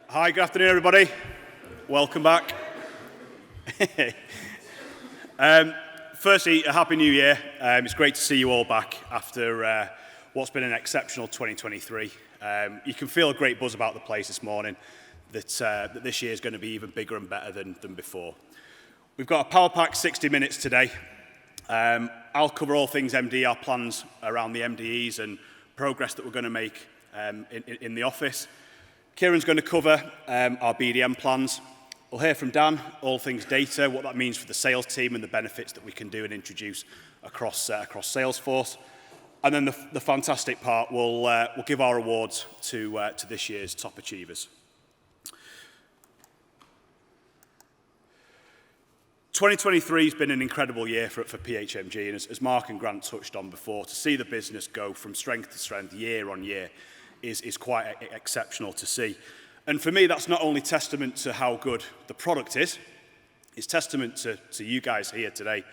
Hi, good afternoon, everybody. Welcome back. Firstly, a Happy New Year. It's great to see you all back after what's been an exceptional 2023. You can feel a great buzz about the place this morning, that this year is going to be even bigger and better than before. We've got a power-packed 60 minutes today. I'll cover all things MD, our plans around the MDEs and progress that we're going to make in the office. Kieran's going to cover our BDM plans. We'll hear from Dan, all things data, what that means for the sales team and the benefits that we can do and introduce across Salesforce. And then the fantastic part, we'll give our awards to this year's top achievers. 2023 has been an incredible year for PHMG, and as Mark and Grant touched on before, to see the business go from strength to strength year on year is quite exceptional to see. And for me, that's not only testament to how good the product is, it's testament to you guys here today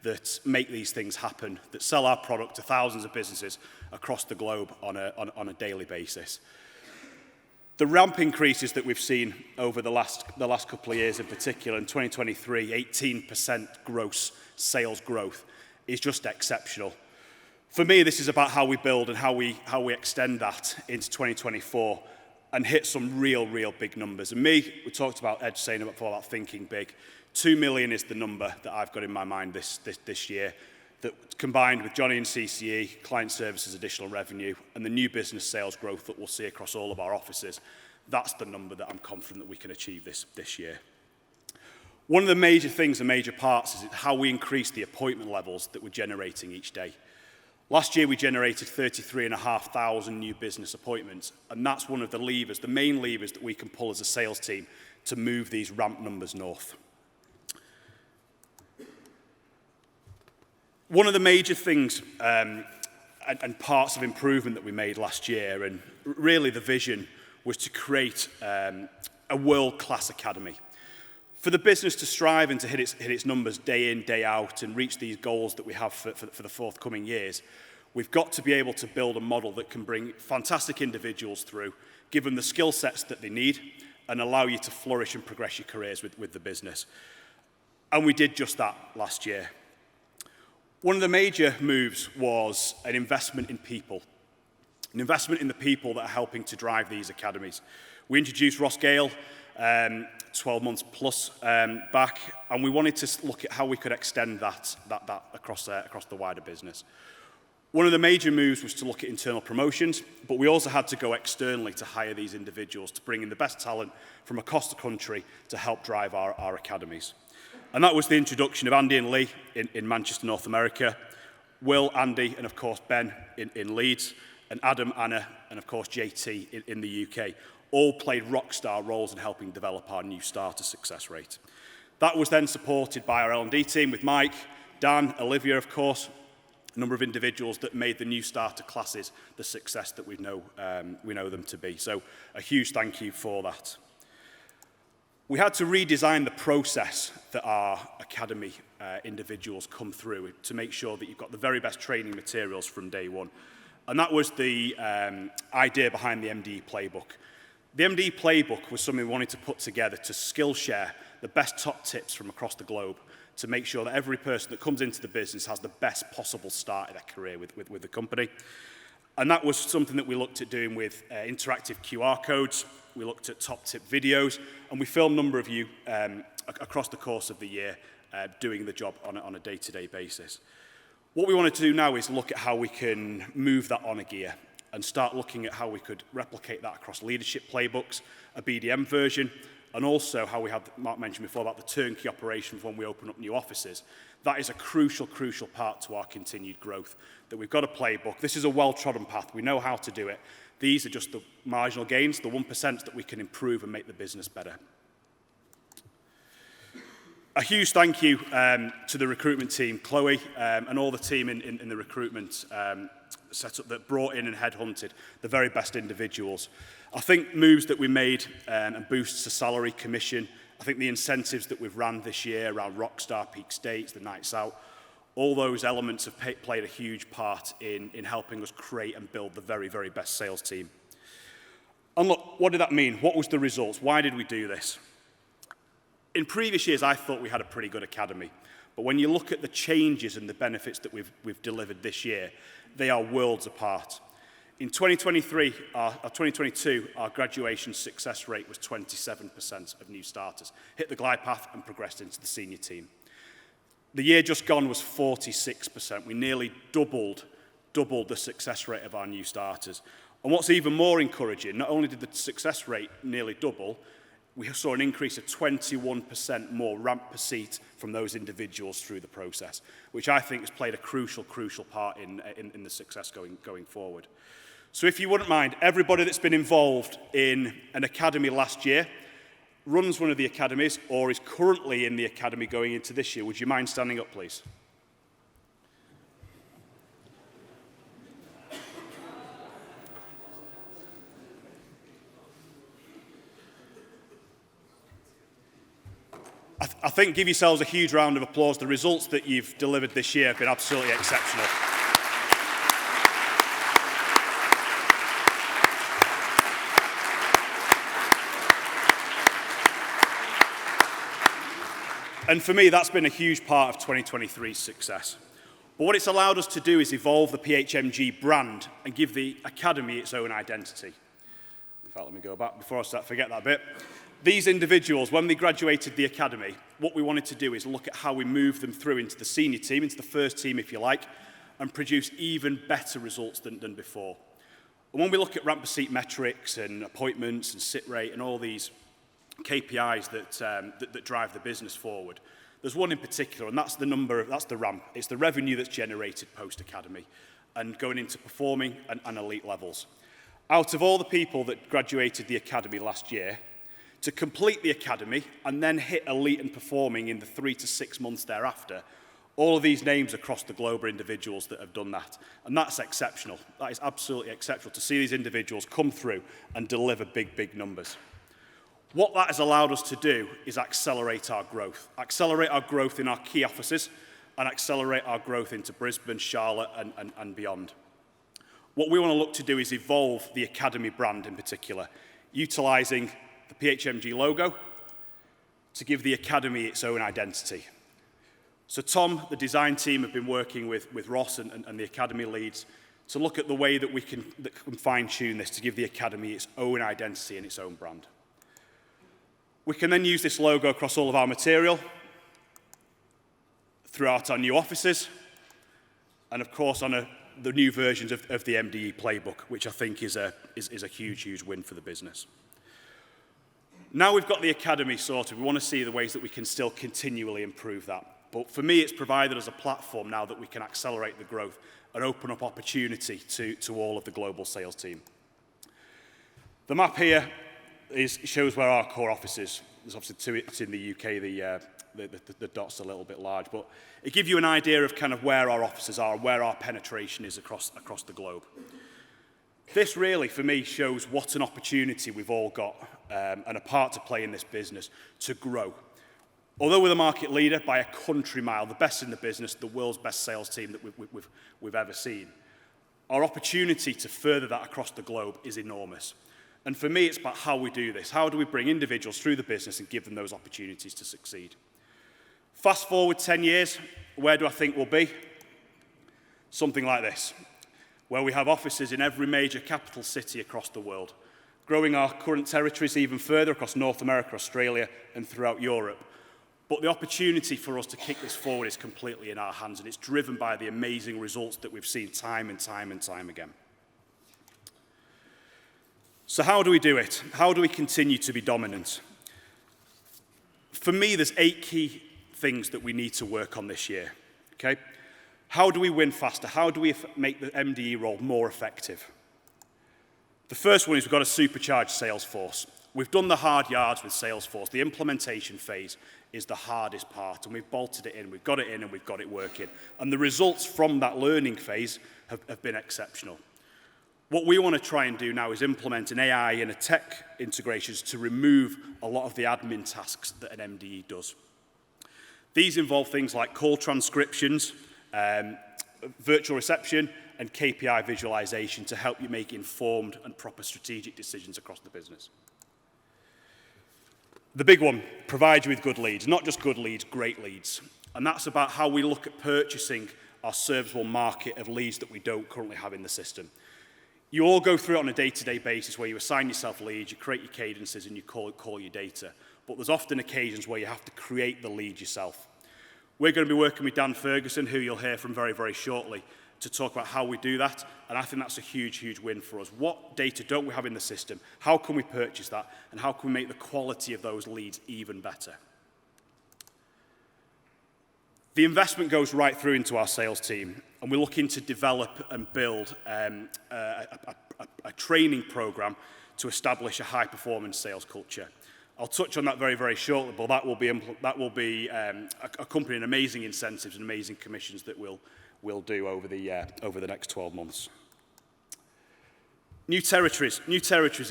that make these things happen, that sell our product to thousands of businesses across the globe on a daily basis. The ramp increases that we've seen over the last couple of years in particular, in 2023, 18% gross sales growth is just exceptional. For me, this is about how we build and how we extend that into 2024 and hit some real big numbers. And we talked about Ed saying before about thinking big. 2 million is the number that I've got in my mind this year, that combined with Johnny and CCE, client services additional revenue, and the new business sales growth that we'll see across all of our offices, that's the number that I'm confident that we can achieve this year. One of the major things and major parts is how we increase the appointment levels that we're generating each day. Last year, we generated 33,500 new business appointments, and that's one of the levers, the main levers that we can pull as a sales team to move these ramp numbers north. One of the major things and parts of improvement that we made last year, and really the vision, was to create a world-class academy. For the business to strive and to hit its numbers day in, day out, and reach these goals that we have for the forthcoming years, we've got to be able to build a model that can bring fantastic individuals through, give them the skill sets that they need, and allow you to flourish and progress your careers with the business. And we did just that last year. One of the major moves was an investment in people, an investment in the people that are helping to drive these academies. We introduced Ross Gale 12 months plus back, and we wanted to look at how we could extend that across the wider business. One of the major moves was to look at internal promotions, but we also had to go externally to hire these individuals to bring in the best talent from across the country to help drive our academies. And that was the introduction of Andy and Lee in Manchester, North America, Will, Andy, and of course Ben in Leeds, and Adam, Anna, and of course JT in the UK. All played rock star roles in helping develop our new starter success rate. That was then supported by our L&D team with Mike, Dan, Olivia, of course, a number of individuals that made the new starter classes the success that we know them to be. So a huge thank you for that. We had to redesign the process that our academy individuals come through to make sure that you've got the very best training materials from day one. And that was the idea behind the MD playbook. The MD playbook was something we wanted to put together to skill share the best top tips from across the globe to make sure that every person that comes into the business has the best possible start of their career with the company. And that was something that we looked at doing with interactive QR codes. We looked at top tip videos, and we filmed a number of you across the course of the year doing the job on a day-to-day basis. What we wanted to do now is look at how we can move that on a gear and start looking at how we could replicate that across leadership playbooks, a BDM version, and also how we have, Mark mentioned before, about the turnkey operation when we open up new offices. That is a crucial part to our continued growth, that we've got a playbook. This is a well-trodden path. We know how to do it. These are just the marginal gains, the 1% that we can improve and make the business better. A huge thank you to the recruitment team, Chloe, and all the team in the recruitment setup that brought in and headhunted the very best individuals. I think moves that we made and boosts to salary, commission, I think the incentives that we've ran this year around Rockstar, Peak States, the Nights Out, all those elements have played a huge part in helping us create and build the very, very best sales team. And look, what did that mean? What was the results? Why did we do this? In previous years, I thought we had a pretty good academy. But when you look at the changes and the benefits that we've delivered this year, they are worlds apart. In 2022, our graduation success rate was 27% of new starters, hit the glide path and progressed into the senior team. The year just gone was 46%. We nearly doubled the success rate of our new starters. And what's even more encouraging, not only did the success rate nearly double, we saw an increase of 21% more ramp per seat from those individuals through the process, which I think has played a crucial part in the success going forward. So if you wouldn't mind, everybody that's been involved in an academy last year, runs one of the academies, or is currently in the academy going into this year, would you mind standing up, please? I think give yourselves a huge round of applause. The results that you've delivered this year have been absolutely exceptional. And for me, that's been a huge part of 2023's success. But what it's allowed us to do is evolve the PHMG brand and give the academy its own identity. In fact, let me go back before I forget that bit. These individuals, when they graduated the academy, what we wanted to do is look at how we move them through into the senior team, into the first team, if you like, and produce even better results than before. And when we look at ramp per seat metrics and appointments and sit rate and all these KPIs that drive the business forward, there's one in particular, and that's the ramp. It's the revenue that's generated post-academy and going into performing and elite levels. Out of all the people that graduated the academy last year, to complete the academy and then hit elite and performing in the 3 to 6 months thereafter, all of these names across the globe are individuals that have done that. And that's exceptional. That is absolutely exceptional to see these individuals come through and deliver big numbers. What that has allowed us to do is accelerate our growth in our key offices and accelerate our growth into Brisbane, Charlotte and beyond. What we want to look to do is evolve the academy brand in particular, utilising the PHMG logo to give the academy its own identity. So Tom, the design team, have been working with Ross and the academy leads to look at the way that we can fine-tune this to give the academy its own identity and its own brand. We can then use this logo across all of our material, throughout our new offices, and of course on the new versions of the MDE playbook, which I think is a huge win for the business. Now we've got the academy sorted, we want to see the ways that we can still continually improve that. But for me, it's provided us a platform now that we can accelerate the growth and open up opportunity to all of the global sales team. The map here shows where our core office is. There's obviously two. It's in the UK. The dot's a little bit large, but it gives you an idea of kind of where our offices are, where our penetration is across the globe. This really, for me, shows what an opportunity we've all got and a part to play in this business to grow. Although we're the market leader by a country mile, the best in the business, the world's best sales team that we've ever seen, our opportunity to further that across the globe is enormous. And for me, it's about how we do this. How do we bring individuals through the business and give them those opportunities to succeed? Fast forward 10 years, where do I think we'll be? Something like this, where we have offices in every major capital city across the world, growing our current territories even further across North America, Australia, and throughout Europe. But the opportunity for us to kick this forward is completely in our hands, and it's driven by the amazing results that we've seen time and time again. So how do we do it? How do we continue to be dominant? For me, there's 8 key things that we need to work on this year, okay? How do we win faster? How do we make the MDE role more effective? The first one is we've got a supercharged sales force. We've done the hard yards with Salesforce. The implementation phase is the hardest part, and we've bolted it in. We've got it in, and we've got it working. And the results from that learning phase have been exceptional. What we want to try and do now is implement an AI and a tech integrations to remove a lot of the admin tasks that an MDE does. These involve things like call transcriptions, virtual reception, and KPI visualization to help you make informed and proper strategic decisions across the business. The big one, provide you with good leads, not just good leads, great leads. And that's about how we look at purchasing our serviceable market of leads that we don't currently have in the system. You all go through it on a day-to-day basis where you assign yourself leads, you create your cadences and you call your data. But there's often occasions where you have to create the lead yourself. We're going to be working with Dan Ferguson, who you'll hear from very, very shortly, to talk about how we do that. And I think that's a huge, huge win for us. What data don't we have in the system? How can we purchase that? And how can we make the quality of those leads even better? The investment goes right through into our sales team, and we're looking to develop and build a training program to establish a high-performance sales culture. I'll touch on that very, very shortly, but that will be accompanying amazing incentives and amazing commissions that we'll do over the next 12 months. New territories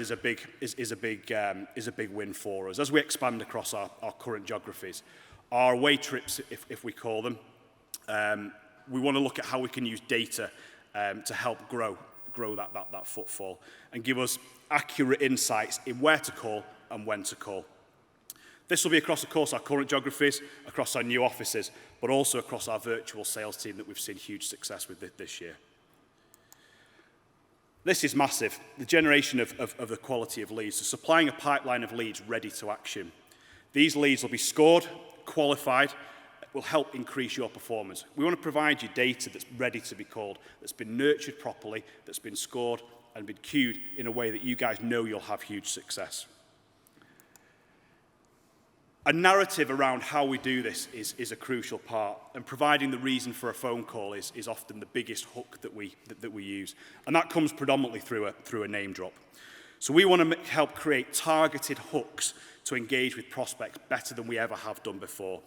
is a big win for us as we expand across our current geographies. Our away trips, if we call them, we want to look at how we can use data to help grow that footfall and give us accurate insights in where to call and when to call. This will be across, of course, our current geographies, across our new offices, but also across our virtual sales team that we've seen huge success with this year. This is massive, the generation of the quality of leads, so supplying a pipeline of leads ready to action. These leads will be scored, qualified, will help increase your performance. We want to provide you data that's ready to be called, that's been nurtured properly, that's been scored and been queued in a way that you guys know you'll have huge success. A narrative around how we do this is a crucial part, and providing the reason for a phone call is often the biggest hook that we use, and that comes predominantly through a name drop. So we want to help create targeted hooks to engage with prospects better than we ever have done before.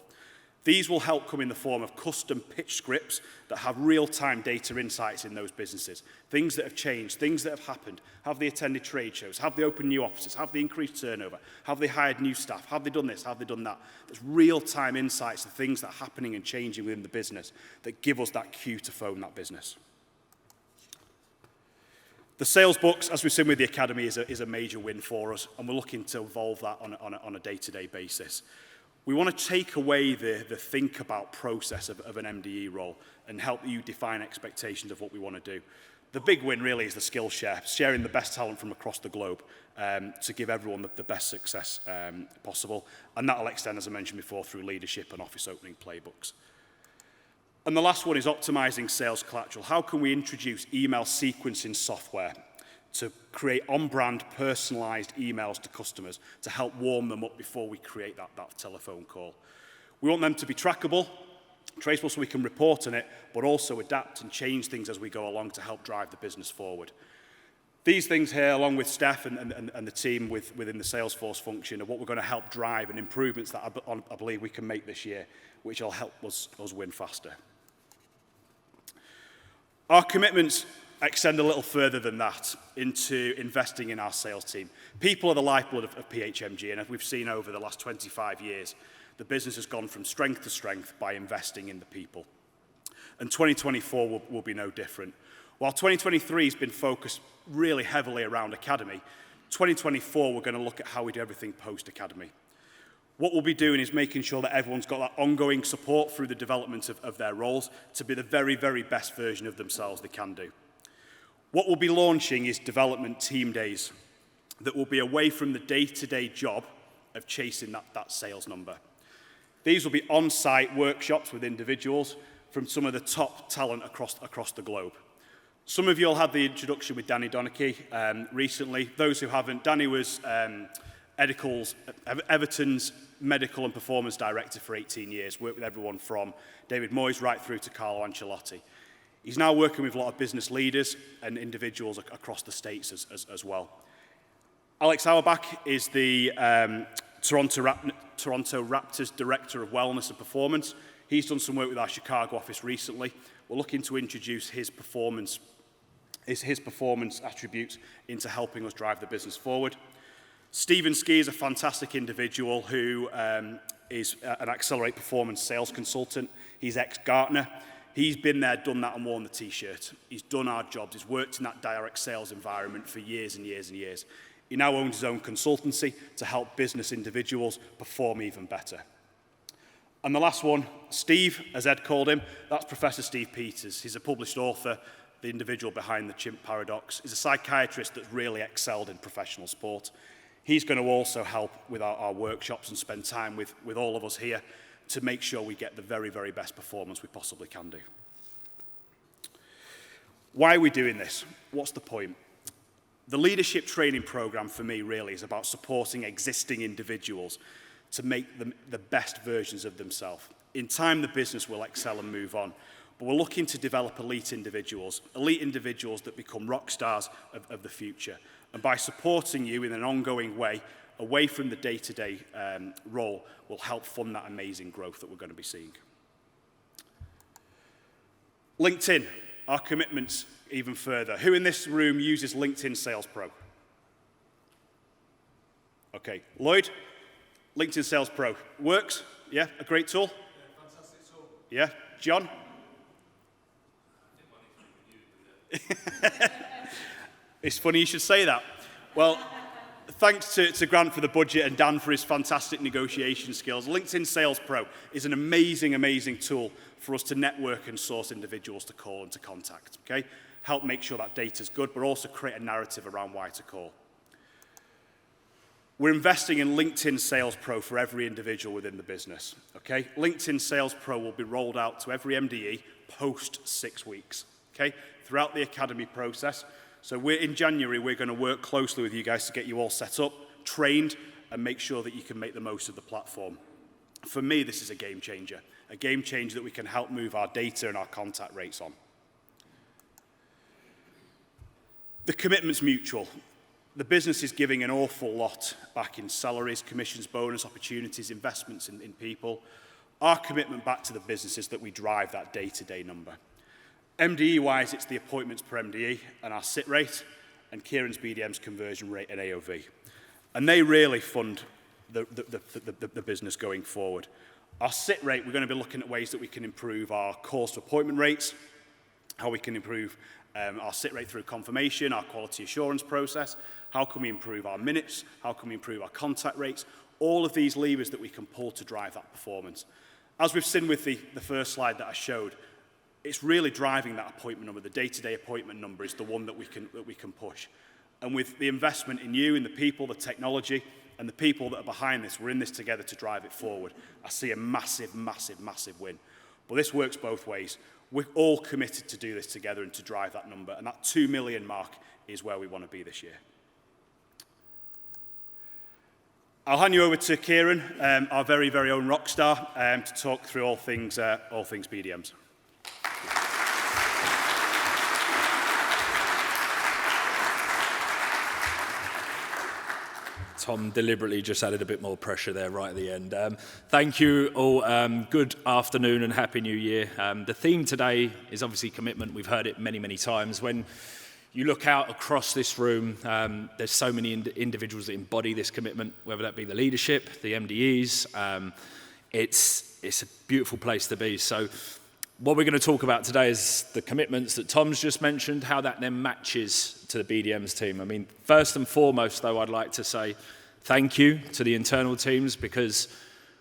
These will help come in the form of custom pitch scripts that have real-time data insights in those businesses. Things that have changed, things that have happened. Have they attended trade shows? Have they opened new offices? Have they increased turnover? Have they hired new staff? Have they done this? Have they done that? There's real-time insights of things that are happening and changing within the business that give us that cue to phone that business. The sales books, as we've seen with the Academy, is a major win for us, and we're looking to evolve that on a day-to-day basis. We want to take away the think about process of an MDE role and help you define expectations of what we want to do. The big win really is the skill share, sharing the best talent from across the globe to give everyone the best success possible. And that will extend, as I mentioned before, through leadership and office opening playbooks. And the last one is optimizing sales collateral. How can we introduce email sequencing software to create on-brand personalized emails to customers to help warm them up before we create that telephone call? We want them to be trackable, traceable so we can report on it, but also adapt and change things as we go along to help drive the business forward. These things here, along with Steph and the team within the Salesforce function, are what we're going to help drive and improvements that I believe we can make this year, which will help us win faster. Our commitments extend a little further than that into investing in our sales team. People are the lifeblood of PHMG, and as we've seen over the last 25 years, the business has gone from strength to strength by investing in the people. And 2024 will be no different. While 2023 has been focused really heavily around Academy, 2024 we're going to look at how we do everything post-Academy. What we'll be doing is making sure that everyone's got that ongoing support through the development of their roles to be the very, very best version of themselves they can do. What we'll be launching is development team days that will be away from the day-to-day job of chasing that sales number. These will be on-site workshops with individuals from some of the top talent across the globe. Some of you all had the introduction with Danny Donachie recently. Those who haven't, Danny was Everton's medical and performance director for 18 years, worked with everyone from David Moyes right through to Carlo Ancelotti. He's now working with a lot of business leaders and individuals across the States as well. Alex Auerbach is the Toronto Raptors Director of Wellness and Performance. He's done some work with our Chicago office recently. We're looking to introduce his performance attributes into helping us drive the business forward. Stephen Ski is a fantastic individual who is an Accelerate Performance sales consultant. He's ex-Gartner. He's been there, done that, and worn the T-shirt. He's done our jobs. He's worked in that direct sales environment for years and years and years. He now owns his own consultancy to help business individuals perform even better. And the last one, Steve, as Ed called him, that's Professor Steve Peters. He's a published author, the individual behind the chimp paradox. He's a psychiatrist that's really excelled in professional sport. He's going to also help with our workshops and spend time with all of us here to make sure we get the very, very best performance we possibly can do. Why are we doing this? What's the point? The leadership training program for me really is about supporting existing individuals to make them the best versions of themselves. In time, the business will excel and move on, but we're looking to develop elite individuals that become rock stars of the future. And by supporting you in an ongoing way, away from the day-to-day role, will help fund that amazing growth that we're going to be seeing. LinkedIn, our commitments even further. Who in this room uses LinkedIn Sales Pro? Okay, Lloyd, LinkedIn Sales Pro works? Yeah, a great tool? Yeah, fantastic tool. Yeah, John? It's funny you should say that. Well, thanks to Grant for the budget and Dan for his fantastic negotiation skills. LinkedIn Sales Pro is an amazing, amazing tool for us to network and source individuals to call and to contact, okay? Help make sure that data's good, but also create a narrative around why to call. We're investing in LinkedIn Sales Pro for every individual within the business, okay? LinkedIn Sales Pro will be rolled out to every MDE post 6 weeks, okay? Throughout the academy process. So in January, we're going to work closely with you guys to get you all set up, trained, and make sure that you can make the most of the platform. For me, this is a game changer that we can help move our data and our contact rates on. The commitment's mutual. The business is giving an awful lot back in salaries, commissions, bonus opportunities, investments in people. Our commitment back to the business is that we drive that day-to-day number. MDE-wise, it's the appointments per MDE and our sit rate, and Kieran's BDM's conversion rate and AOV. And they really fund the business going forward. Our sit rate, we're going to be looking at ways that we can improve our calls to appointment rates, how we can improve our sit rate through confirmation, our quality assurance process, how can we improve our minutes, how can we improve our contact rates, all of these levers that we can pull to drive that performance. As we've seen with the first slide that I showed, it's really driving that appointment number. The day-to-day appointment number is the one that we can push. And with the investment in you, in the people, the technology, and the people that are behind this, we're in this together to drive it forward. I see a massive, massive, massive win. But this works both ways. We're all committed to do this together and to drive that number. And that 2 million mark is where we want to be this year. I'll hand you over to Kieran, our very, very own rock star, to talk through all things BDMs. Tom deliberately just added a bit more pressure there right at the end. Thank you all. Good afternoon and Happy New Year. The theme today is obviously commitment. We've heard it many, many times. When you look out across this room, there's so many individuals that embody this commitment, whether that be the leadership, the MDEs. It's a beautiful place to be. So what we're going to talk about today is the commitments that Tom's just mentioned, how that then matches to the BDM's team. I mean, first and foremost, though, I'd like to say thank you to the internal teams, because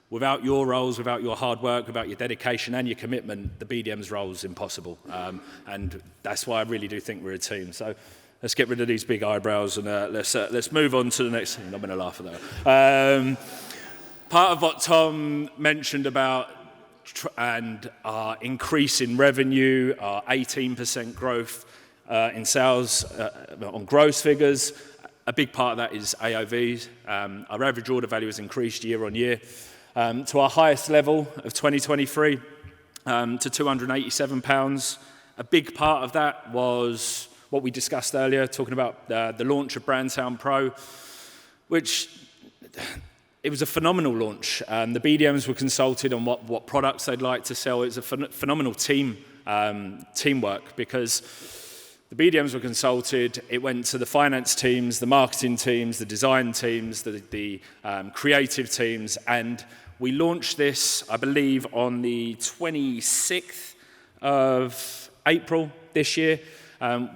without your roles, without your hard work, without your dedication and your commitment, the BDM's role is impossible. And that's why I really do think we're a team. So let's get rid of these big eyebrows and let's move on to the next thing. I'm going to laugh at that. Part of what Tom mentioned about and our increase in revenue, our 18% growth in sales on gross figures. A big part of that is AOVs. Our average order value has increased year on year to our highest level of 2023 to £287. A big part of that was what we discussed earlier, talking about the launch of Brandtown Pro, which it was a phenomenal launch. The BDMs were consulted on what products they'd like to sell. It was a phenomenal teamwork, because the BDMs were consulted. It went to the finance teams, the marketing teams, the design teams, the creative teams, and we launched this, I believe, on the 26th of April this year,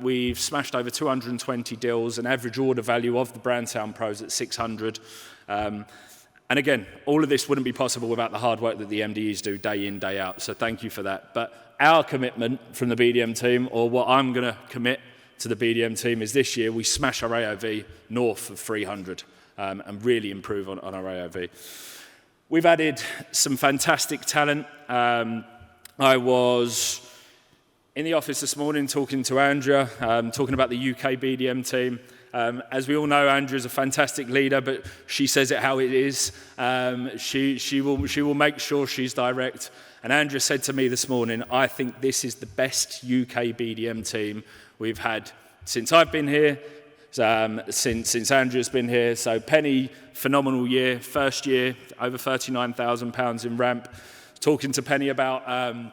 we've smashed over 220 deals, an average order value of the Brand Sound Pros at 600. And again, all of this wouldn't be possible without the hard work that the MDEs do day in, day out. So thank you for that. But our commitment from the BDM team, or what I'm going to commit to the BDM team, is this year we smash our AOV north of 300 and really improve on our AOV. We've added some fantastic talent. I was in the office this morning talking to Andrea, talking about the UK BDM team. As we all know, Andrea's a fantastic leader, but she says it how it is. She will make sure she's direct. And Andrea said to me this morning, I think this is the best UK BDM team we've had since I've been here, since Andrea's been here. So Penny, phenomenal year. First year, over £39,000 in ramp. Talking to Penny about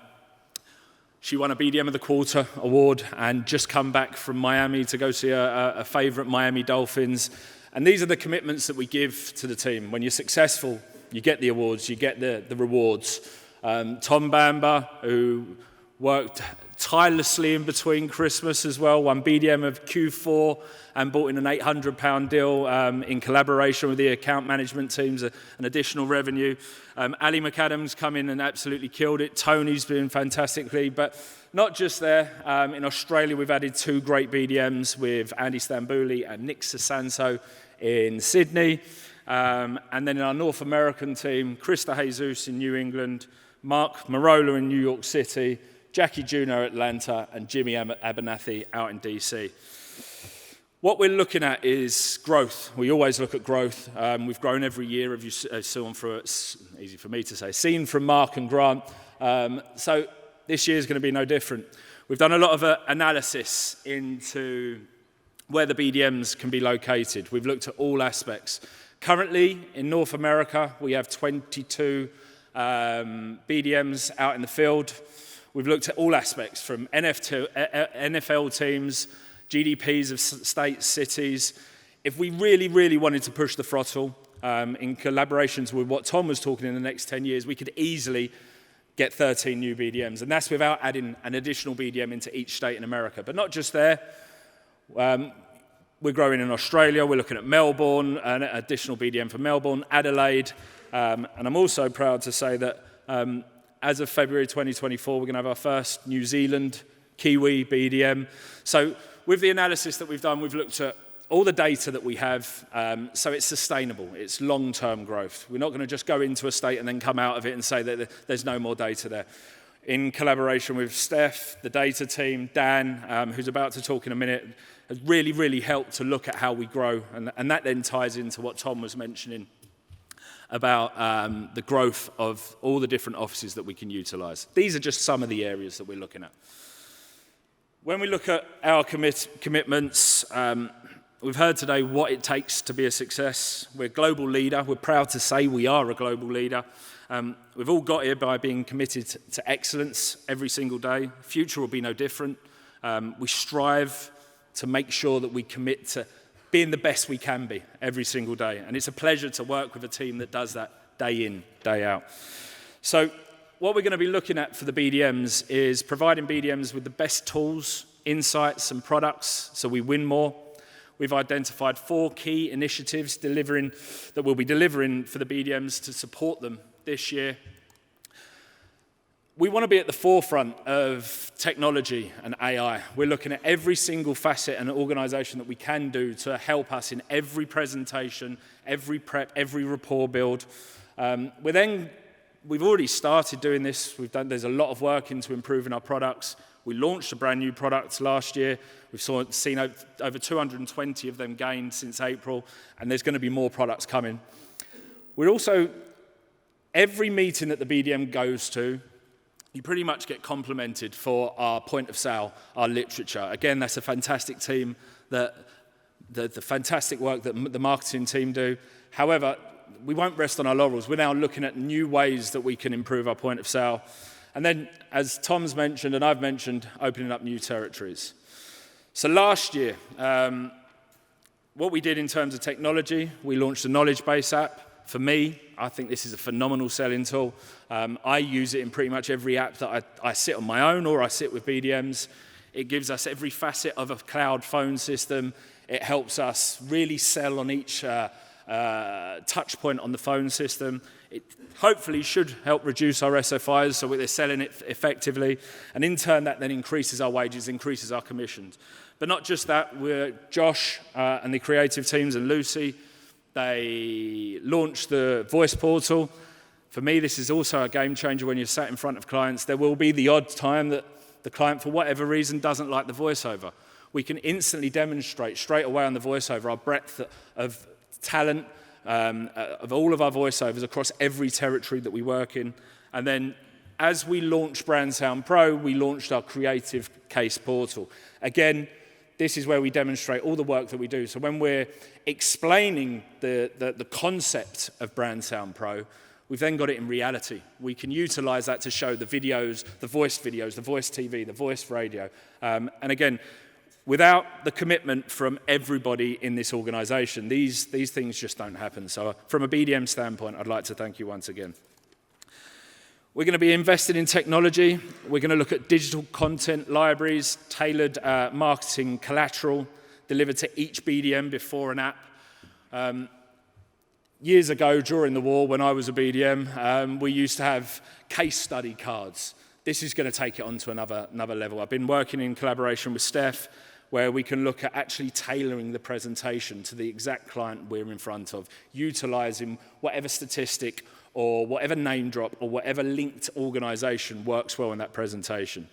she won a BDM of the Quarter award and just come back from Miami to go see a favourite Miami Dolphins. And these are the commitments that we give to the team. When you're successful, you get the awards, you get the rewards. Tom Bamber, who worked tirelessly in between Christmas as well, won BDM of Q4 and brought in an £800 deal in collaboration with the account management teams, an additional revenue. Ali McAdams come in and absolutely killed it. Tony's been fantastically, but not just there. In Australia, we've added 2 great BDMs with Andy Stambouli and Nick Sasanso in Sydney. And then in our North American team, Krista Jesus in New England, Mark Marola in New York City, Jackie Juno Atlanta, and Jimmy Abernathy out in DC. What we're looking at is growth. We always look at growth. We've grown every year, if you saw through it. It's easy for me to say. Seen from Mark and Grant. So this year is going to be no different. We've done a lot of analysis into where the BDMs can be located. We've looked at all aspects. Currently, in North America, we have 22 BDMs out in the field. We've looked at all aspects, from NFL teams, GDPs of states, cities. If we really, really wanted to push the throttle in collaborations with what Tom was talking in the next 10 years, we could easily get 13 new BDMs. And that's without adding an additional BDM into each state in America. But not just there. We're growing in Australia. We're looking at Melbourne, an additional BDM for Melbourne, Adelaide. And I'm also proud to say that as of February 2024, we're going to have our first New Zealand Kiwi BDM. So with the analysis that we've done, we've looked at all the data that we have, so it's sustainable, it's long-term growth. We're not going to just go into a state and then come out of it and say that there's no more data there. In collaboration with Steph, the data team, Dan, who's about to talk in a minute, has really, really helped to look at how we grow, and that then ties into what Tom was mentioning about the growth of all the different offices that we can utilise. These are just some of the areas that we're looking at. When we look at our commitments, we've heard today what it takes to be a success. We're a global leader. We're proud to say we are a global leader. We've all got here by being committed to excellence every single day. Future will be no different. We strive to make sure that we commit to being the best we can be every single day. And it's a pleasure to work with a team that does that day in, day out. So what we're going to be looking at for the BDMs is providing BDMs with the best tools, insights, and products so we win more. We've identified 4 key initiatives that we'll be delivering for the BDMs to support them this year. We want to be at the forefront of technology and AI. We're looking at every single facet and organisation that we can do to help us in every presentation, every prep, every rapport build. We've already started doing this. There's a lot of work into improving our products. We launched a brand new product last year. We've seen over 220 of them gained since April, and there's going to be more products coming. We're also, every meeting that the BDM goes to, you pretty much get complimented for our point of sale, our literature. Again, that's a fantastic team, the fantastic work that the marketing team do. However, we won't rest on our laurels. We're now looking at new ways that we can improve our point of sale. And then, as Tom's mentioned and I've mentioned, opening up new territories. So last year, what we did in terms of technology, we launched a knowledge base app. For me, I think this is a phenomenal selling tool. I use it in pretty much every app that I sit on my own or I sit with BDMs. It gives us every facet of a cloud phone system. It helps us really sell on each touch point on the phone system. It hopefully should help reduce our SFIs so they're selling it effectively. And in turn, that then increases our wages, increases our commissions. But not just that, Josh and the creative teams and Lucy, they launched the voice portal. For me, this is also a game changer when you're sat in front of clients. There will be the odd time that the client, for whatever reason, doesn't like the voiceover. We can instantly demonstrate straight away on the voiceover our breadth of talent, of all of our voiceovers across every territory that we work in. And then as we launched Brand Sound Pro, we launched our creative case portal. Again, this is where we demonstrate all the work that we do. So when we're explaining the concept of Brand Sound Pro, we've then got it in reality. We can utilize that to show the videos, the voice TV, the voice radio. And again, without the commitment from everybody in this organization, these things just don't happen. So from a BDM standpoint, I'd like to thank you once again. We're going to be invested in technology. We're going to look at digital content libraries, tailored marketing collateral delivered to each BDM before an app. Years ago, during the war, when I was a BDM, we used to have case study cards. This is going to take it on to another level. I've been working in collaboration with Steph, where we can look at actually tailoring the presentation to the exact client we're in front of, utilizing whatever statistic or whatever name drop or whatever linked organization works well in that presentation.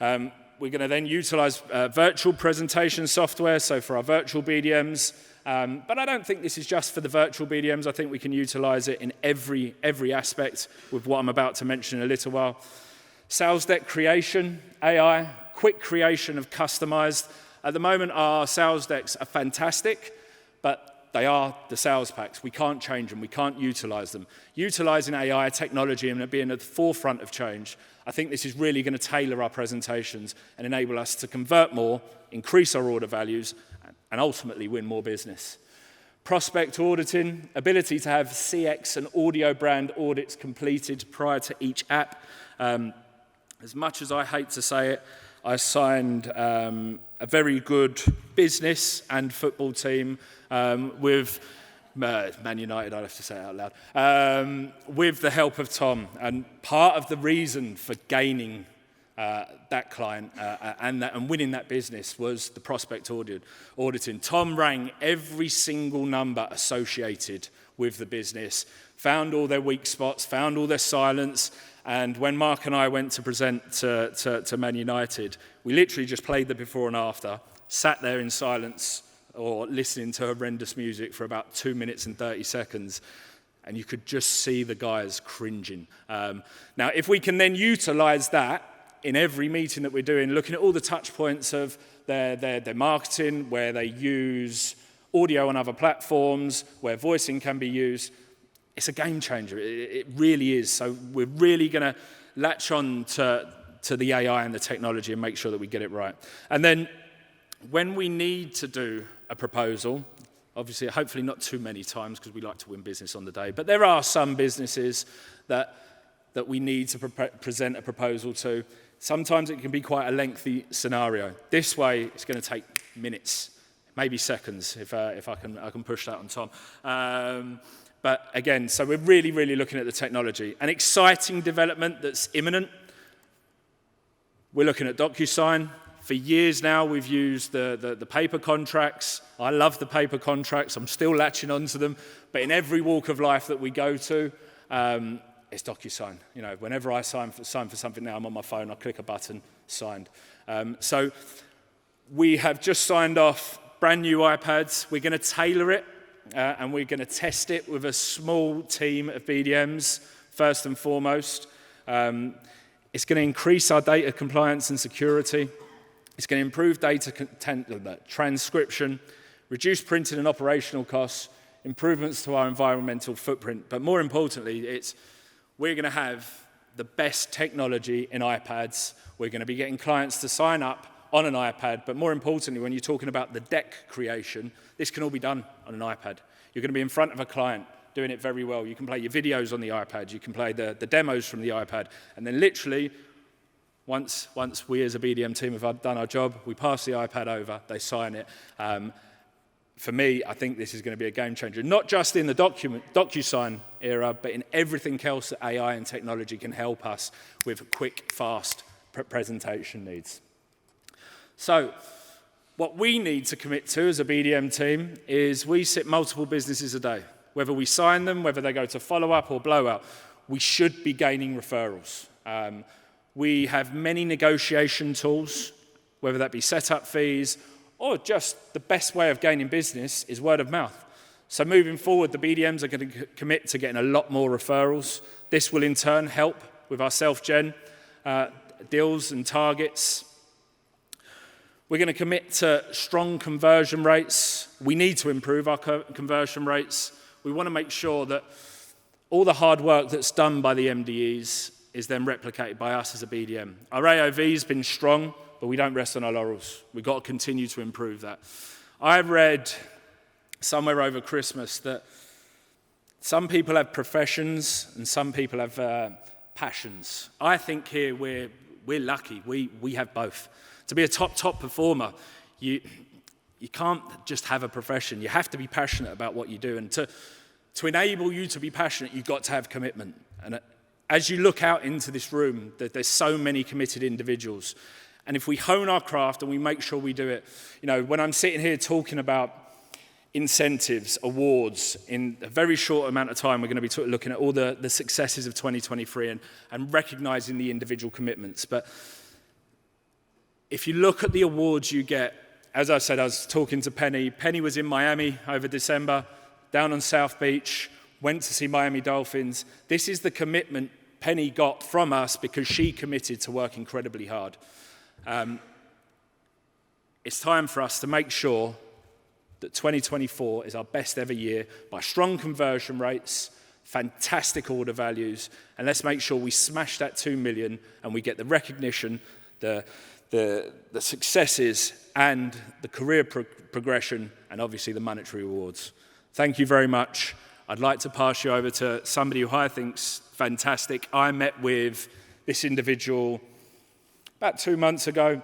We're going to then utilize virtual presentation software, so for our virtual BDMs. But I don't think this is just for the virtual BDMs. I think we can utilize it in every aspect with what I'm about to mention in a little while. Sales deck creation, AI, quick creation of customized. At the moment, our sales decks are fantastic, but they are the sales packs. We can't change them. We can't utilize them. Utilizing AI technology and being at the forefront of change, I think this is really going to tailor our presentations and enable us to convert more, increase our order values, and ultimately win more business. Prospect auditing, ability to have CX and audio brand audits completed prior to each app. As much as I hate to say it, I signed a very good business and football team with Man United, I'd have to say it out loud, with the help of Tom. And part of the reason for gaining that client and winning that business was the prospect auditing. Tom rang every single number associated with the business, found all their weak spots, found all their silence, and when Mark and I went to present to Man United, we literally just played the before and after, sat there in silence or listening to horrendous music for about 2 minutes and 30 seconds, and you could just see the guys cringing. Now, if we can then utilize that in every meeting that we're doing, looking at all the touch points of their marketing, where they use audio on other platforms, where voicing can be used, it's a game changer. It really is. So we're really going to latch on to the AI and the technology and make sure that we get it right. And then when we need to do a proposal, obviously, hopefully not too many times because we like to win business on the day, but there are some businesses that we need to present a proposal to. Sometimes it can be quite a lengthy scenario. This way, it's going to take minutes, maybe seconds, if I can push that on Tom. But again, so we're really, really looking at the technology. An exciting development that's imminent. We're looking at DocuSign. For years now, we've used the paper contracts. I love the paper contracts. I'm still latching onto them. But in every walk of life that we go to, it's DocuSign. You know, whenever I sign for something now, I'm on my phone, I click a button, signed. So we have just signed off brand new iPads. We're going to tailor it. And we're going to test it with a small team of BDMs, first and foremost. It's going to increase our data compliance and security. It's going to improve data transcription, reduce printing and operational costs, improvements to our environmental footprint. But more importantly, we're going to have the best technology in iPads. We're going to be getting clients to sign up on an iPad, but more importantly, when you're talking about the deck creation, this can all be done on an iPad. You're going to be in front of a client, doing it very well. You can play your videos on the iPad, you can play the demos from the iPad, and then literally, once we as a BDM team have done our job, we pass the iPad over, they sign it. For me, I think this is going to be a game changer, not just in the DocuSign era, but in everything else that AI and technology can help us with quick, fast presentation needs. So, what we need to commit to as a BDM team is we sit multiple businesses a day. Whether we sign them, whether they go to follow-up or blow-up, we should be gaining referrals. We have many negotiation tools, whether that be setup fees or just the best way of gaining business is word of mouth. So moving forward, the BDMs are going to commit to getting a lot more referrals. This will in turn help with our self-gen deals and targets. We're going to commit to strong conversion rates. We need to improve our conversion rates. We want to make sure that all the hard work that's done by the MDEs is then replicated by us as a BDM. Our AOV has been strong, but we don't rest on our laurels. We've got to continue to improve that. I read somewhere over Christmas that some people have professions and some people have passions. I think here we're lucky. We have both. To be a top performer, you can't just have a profession. You have to be passionate about what you do. And to enable you to be passionate, you've got to have commitment. And as you look out into this room, there's so many committed individuals. And if we hone our craft and we make sure we do it, when I'm sitting here talking about incentives, awards, in a very short amount of time, we're going to be looking at all the successes of 2023 and recognizing the individual commitments. But if you look at the awards you get, as I said, I was talking to Penny. Penny was in Miami over December, down on South Beach, went to see Miami Dolphins. This is the commitment Penny got from us because she committed to work incredibly hard. It's time for us to make sure that 2024 is our best ever year by strong conversion rates, fantastic order values, and let's make sure we smash that 2 million and we get the recognition, the successes and the career progression and obviously the monetary rewards. Thank you very much. I'd like to pass you over to somebody who I think's fantastic. I met with this individual about 2 months ago.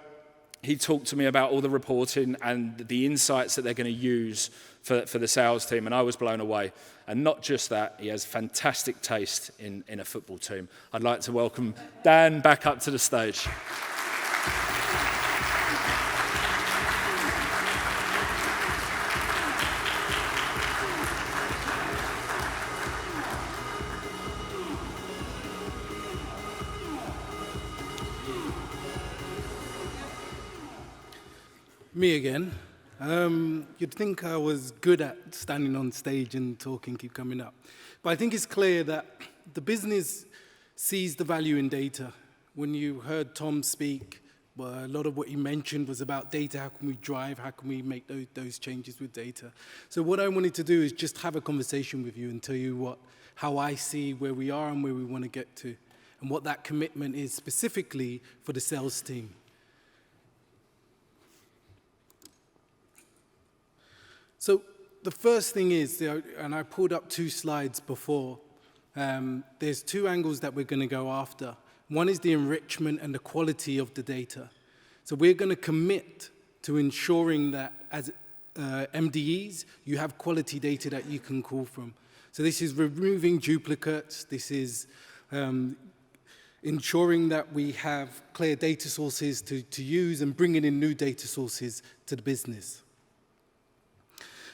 He talked to me about all the reporting and the insights that they're going to use for the sales team, and I was blown away. And not just that, he has fantastic taste in a football team. I'd like to welcome Dan back up to the stage. Me again. You'd think I was good at standing on stage and talking, keep coming up. But I think it's clear that the business sees the value in data. When you heard Tom speak, well, a lot of what he mentioned was about data. How can we drive? How can we make those changes with data? So what I wanted to do is just have a conversation with you and tell you how I see where we are and where we want to get to, and what that commitment is specifically for the sales team. So the first thing is, and I pulled up 2 slides before, there's 2 angles that we're going to go after. One is the enrichment and the quality of the data. So we're going to commit to ensuring that as MDEs, you have quality data that you can call from. So this is removing duplicates. This is ensuring that we have clear data sources to use and bringing in new data sources to the business.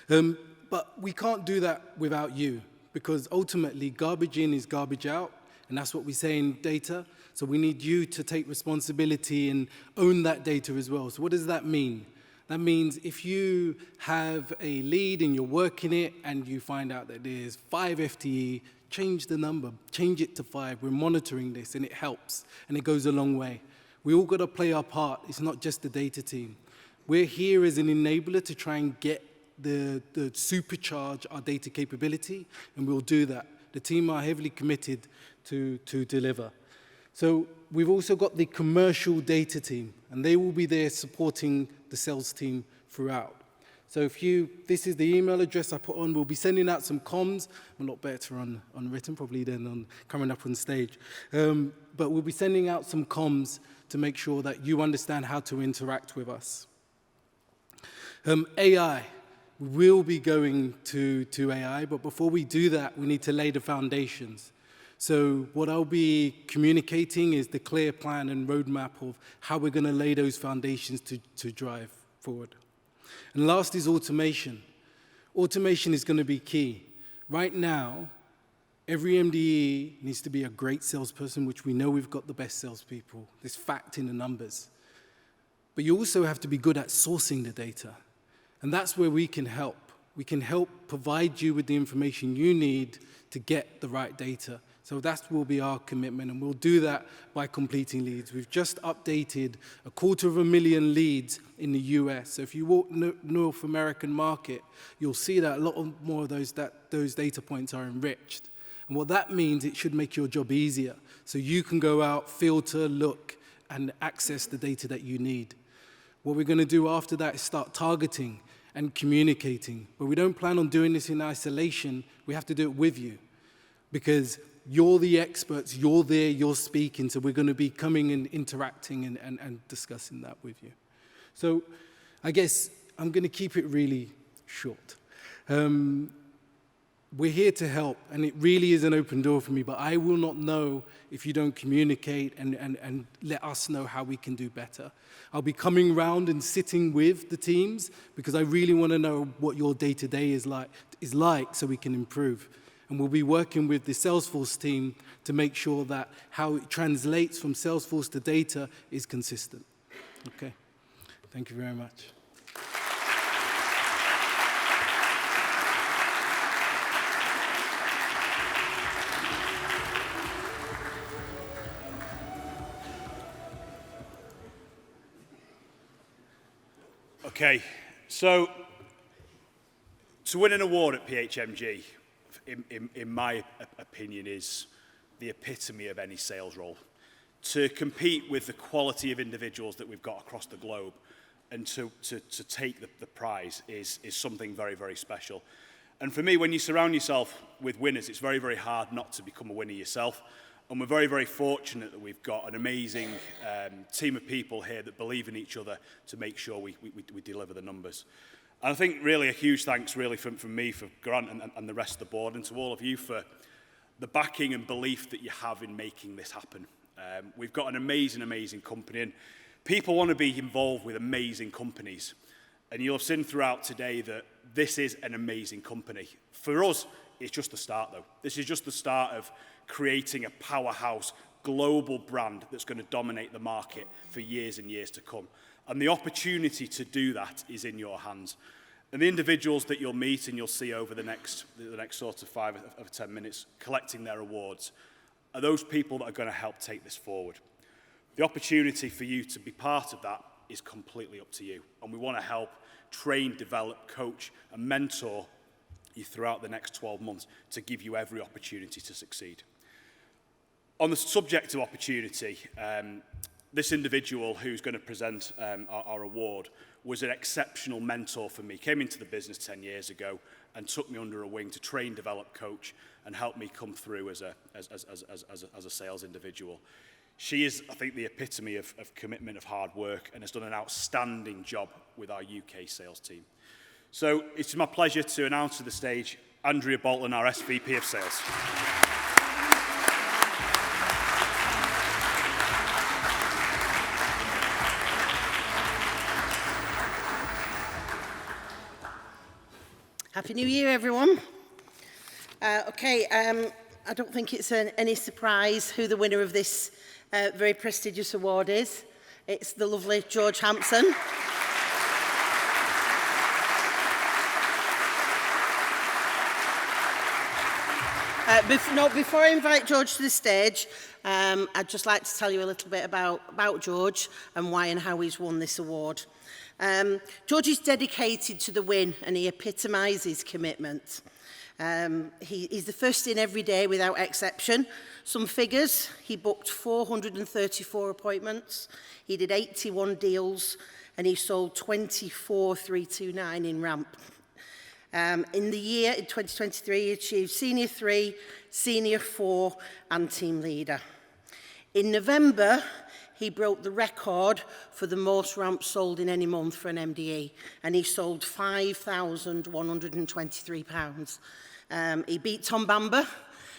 But we can't do that without you, because ultimately garbage in is garbage out, and that's what we say in data. So we need you to take responsibility and own that data as well. So what does that mean? That means if you have a lead and you're working it and you find out that there's 5 FTE, change the number, change it to 5. We're monitoring this and it helps and it goes a long way. We all got to play our part. It's not just the data team. We're here as an enabler to try and get the supercharge our data capability, and we'll do that. The team are heavily committed to deliver. So we've also got the commercial data team, and they will be there supporting the sales team throughout. So this is the email address I put on. We'll be sending out some comms. I'm a lot better on written probably than on coming up on stage. But we'll be sending out some comms to make sure that you understand how to interact with us. AI. We'll be going to AI, but before we do that, we need to lay the foundations. So what I'll be communicating is the clear plan and roadmap of how we're going to lay those foundations to drive forward. And last is automation. Automation is going to be key. Right now, every MDE needs to be a great salesperson, which we know we've got the best salespeople. There's fact in the numbers. But you also have to be good at sourcing the data. And that's where we can help. We can help provide you with the information you need to get the right data. So that will be our commitment, and we'll do that by completing leads. We've just updated 250,000 leads in the US. So if you walk North American market, you'll see that a lot more of those data points are enriched. And what that means, it should make your job easier. So you can go out, filter, look, and access the data that you need. What we're going to do after that is start targeting and communicating. But we don't plan on doing this in isolation. We have to do it with you, because you're the experts, you're there, you're speaking, so we're going to be coming and interacting and discussing that with you. So I guess I'm going to keep it really short. We're here to help, and it really is an open door for me, but I will not know if you don't communicate and let us know how we can do better. I'll be coming around and sitting with the teams, because I really want to know what your day-to-day is like so we can improve. And we'll be working with the Salesforce team to make sure that how it translates from Salesforce to data is consistent. Okay. Thank you very much. Okay, so to win an award at PHMG, in my opinion, is the epitome of any sales role. To compete with the quality of individuals that we've got across the globe and to take the prize is something very, very special. And for me, when you surround yourself with winners, it's very, very hard not to become a winner yourself. And we're very, very fortunate that we've got an amazing team of people here that believe in each other to make sure we deliver the numbers. And I think really a huge thanks really from me, for Grant and the rest of the board, and to all of you for the backing and belief that you have in making this happen. We've got an amazing, amazing company, and people want to be involved with amazing companies. And you'll have seen throughout today that this is an amazing company. For us, it's just the start though. This is just the start of creating a powerhouse global brand that's going to dominate the market for years and years to come. And the opportunity to do that is in your hands. And the individuals that you'll meet and you'll see over the next sort of 5 or 10 minutes collecting their awards are those people that are going to help take this forward. The opportunity for you to be part of that is completely up to you. And we want to help train, develop, coach, and mentor you throughout the next 12 months to give you every opportunity to succeed. On the subject of opportunity, this individual who's going to present our award was an exceptional mentor for me. Came into the business 10 years ago and took me under a wing to train, develop, coach, and help me come through as a sales individual. She is, I think, the epitome of commitment, of hard work, and has done an outstanding job with our UK sales team. So it's my pleasure to announce to the stage Andrea Bolton, our SVP of Sales. Happy New Year, everyone. I don't think it's any surprise who the winner of this very prestigious award is. It's the lovely George Hampson. Before I invite George to the stage, I'd just like to tell you a little bit about George and why and how he's won this award. George is dedicated to the win, and he epitomises commitment. He's the first in every day without exception. Some figures: he booked 434 appointments, he did 81 deals, and he sold 24,329 in ramp. In the year, in 2023, he achieved Senior 3, Senior 4 and Team Leader. In November, he broke the record for the most ramps sold in any month for an MDE, and he sold £5,123. He beat Tom Bamber,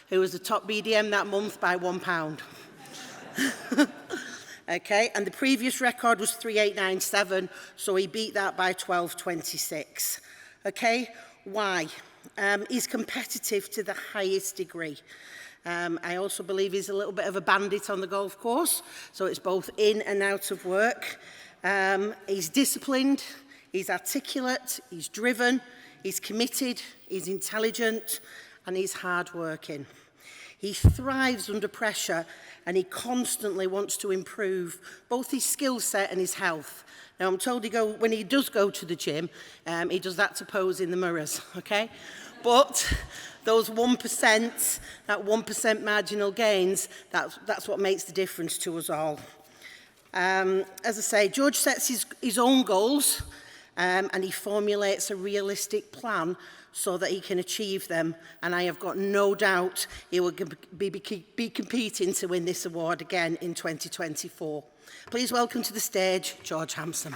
who was the top BDM that month, by £1. Okay, and the previous record was 3,897, so he beat that by 12.26. Okay, why? He's competitive to the highest degree. I also believe he's a little bit of a bandit on the golf course, so it's both in and out of work. He's disciplined, he's articulate, he's driven, he's committed, he's intelligent, and he's hardworking. He thrives under pressure, and he constantly wants to improve both his skill set and his health. Now, I'm told when he does go to the gym, he does that to pose in the mirrors, okay? But those 1%, that 1% marginal gains, that's what makes the difference to us all. As I say, George sets his own goals, and he formulates a realistic plan so that he can achieve them. And I have got no doubt he will be competing to win this award again in 2024. Please welcome to the stage, George Hampson.